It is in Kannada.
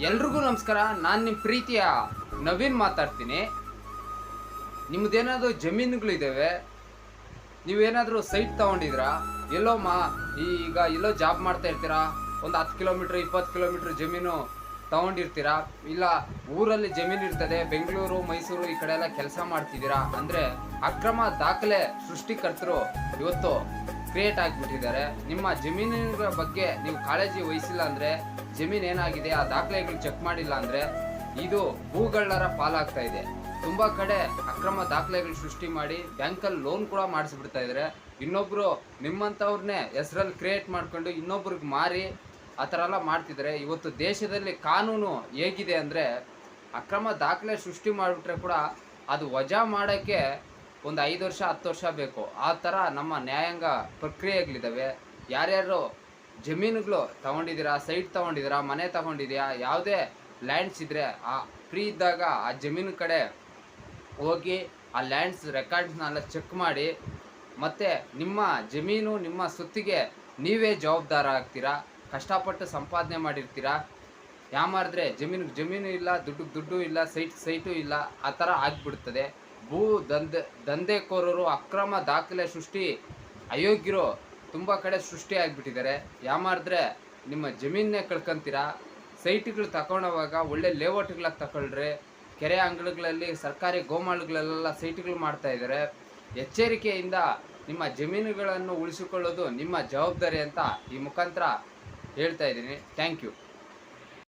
ಎಲ್ರಿಗೂ ನಮಸ್ಕಾರ. ನಾನು ನಿಮ್ಮ ಪ್ರೀತಿಯ ನವೀನ್ ಮಾತಾಡ್ತೀನಿ. ನಿಮ್ಮದೇನಾದರೂ ಜಮೀನುಗಳಿದ್ದಾವೆ, ನೀವೇನಾದರೂ ಸೈಟ್ ತೊಗೊಂಡಿದ್ದೀರಾ, ಈಗ ಎಲ್ಲೋ ಜಾಬ್ ಮಾಡ್ತಾ ಇರ್ತೀರಾ, ಒಂದು 10 ಕಿಲೋಮೀಟ್ರ್ 20 ಕಿಲೋಮೀಟ್ರ್ ಜಮೀನು ತೊಗೊಂಡಿರ್ತೀರಾ, ಇಲ್ಲ ಊರಲ್ಲಿ ಜಮೀನು ಇರ್ತದೆ, ಬೆಂಗಳೂರು ಮೈಸೂರು ಈ ಕಡೆ ಎಲ್ಲ ಕೆಲಸ ಮಾಡ್ತಿದ್ದೀರಾ ಅಂದರೆ ಅಕ್ರಮ ದಾಖಲೆ ಸೃಷ್ಟಿಕರ್ತರು ಇವತ್ತು ಕ್ರಿಯೇಟ್ ಆಗಿಬಿಟ್ಟಿದ್ದಾರೆ. ನಿಮ್ಮ ಜಮೀನಿನ ಬಗ್ಗೆ ನೀವು ಕಾಳಜಿ ವಹಿಸಿಲ್ಲ ಅಂದರೆ, ಜಮೀನು ಏನಾಗಿದೆ ಆ ದಾಖಲೆಗಳು ಚೆಕ್ ಮಾಡಿಲ್ಲ ಅಂದರೆ ಇದು ಭೂಗಳ್ಳರ ಪಾಲಾಗ್ತಾ ಇದೆ. ತುಂಬ ಕಡೆ ಅಕ್ರಮ ದಾಖಲೆಗಳು ಸೃಷ್ಟಿ ಮಾಡಿ ಬ್ಯಾಂಕಲ್ಲಿ ಲೋನ್ ಕೂಡ ಮಾಡಿಸ್ಬಿಡ್ತಾ ಇದ್ದಾರೆ. ಇನ್ನೊಬ್ಬರು ನಿಮ್ಮಂಥವ್ರನ್ನೇ ಹೆಸರಲ್ಲಿ ಕ್ರಿಯೇಟ್ ಮಾಡ್ಕೊಂಡು ಇನ್ನೊಬ್ರಿಗೆ ಮಾರಿ ಆ ಥರ ಎಲ್ಲ ಮಾಡ್ತಿದ್ದಾರೆ. ಇವತ್ತು ದೇಶದಲ್ಲಿ ಕಾನೂನು ಹೇಗಿದೆ ಅಂದರೆ, ಅಕ್ರಮ ದಾಖಲೆ ಸೃಷ್ಟಿ ಮಾಡಿಬಿಟ್ರೆ ಕೂಡ ಅದು ವಜಾ ಮಾಡೋಕ್ಕೆ ಒಂದು 5 ವರ್ಷ 10 ವರ್ಷ ಬೇಕು. ಆ ಥರ ನಮ್ಮ ನ್ಯಾಯಾಂಗ ಪ್ರಕ್ರಿಯೆಗಳಿದ್ದಾವೆ. ಯಾರ್ಯಾರು ಜಮೀನುಗಳು ತೊಗೊಂಡಿದ್ದೀರಾ, ಸೈಟ್ ತೊಗೊಂಡಿದ್ದೀರಾ, ಮನೆ ತೊಗೊಂಡಿದ್ದೀರಾ, ಯಾವುದೇ ಲ್ಯಾಂಡ್ಸ್ ಇದ್ದರೆ ಆ ಫ್ರೀ ಇದ್ದಾಗ ಆ ಜಮೀನು ಕಡೆ ಹೋಗಿ ಆ ಲ್ಯಾಂಡ್ಸ್ ರೆಕಾರ್ಡ್ಸ್ನೆಲ್ಲ ಚೆಕ್ ಮಾಡಿ, ಮತ್ತು ನಿಮ್ಮ ಜಮೀನು ನಿಮ್ಮ ಸ್ವತ್ತಿಗೆ ನೀವೇ ಜವಾಬ್ದಾರ ಆಗ್ತೀರಾ. ಕಷ್ಟಪಟ್ಟು ಸಂಪಾದನೆ ಮಾಡಿರ್ತೀರಾ, ಯಾಮಾರಿದ್ರೆ ಜಮೀನು ಇಲ್ಲ, ದುಡ್ಡು ಇಲ್ಲ, ಸೈಟು ಇಲ್ಲ, ಆ ಥರ ಆಗಿಬಿಡ್ತದೆ. ದಂಧೆಕೋರರು ಅಕ್ರಮ ದಾಖಲೆ ಸೃಷ್ಟಿ ಅಯೋಗ್ಯರು ತುಂಬ ಕಡೆ ಸೃಷ್ಟಿ ಆಗಿಬಿಟ್ಟಿದ್ದಾರೆ. ಯಾಮಾರಿದ್ರೆ ನಿಮ್ಮ ಜಮೀನನ್ನೇ ಕಳ್ಕೊಂತೀರಾ. ಸೈಟ್ಗಳು ತಗೊಳ್ಳೋವಾಗ ಒಳ್ಳೆ ಲೇಔಟ್ಗಳಾಗಿ ತಗೊಳ್ರಿ. ಕೆರೆ ಅಂಗಳಗಳಲ್ಲಿ ಸರ್ಕಾರಿ ಗೋಮಾಳಗಳಲ್ಲೆಲ್ಲ ಸೈಟ್ಗಳು ಮಾಡ್ತಾ ಇದ್ದಾರೆ. ಎಚ್ಚರಿಕೆಯಿಂದ ನಿಮ್ಮ ಜಮೀನುಗಳನ್ನು ಉಳಿಸಿಕೊಳ್ಳೋದು ನಿಮ್ಮ ಜವಾಬ್ದಾರಿ ಅಂತ ಈ ಮುಖಾಂತರ ಹೇಳ್ತಾ ಇದ್ದೀನಿ. Thank you.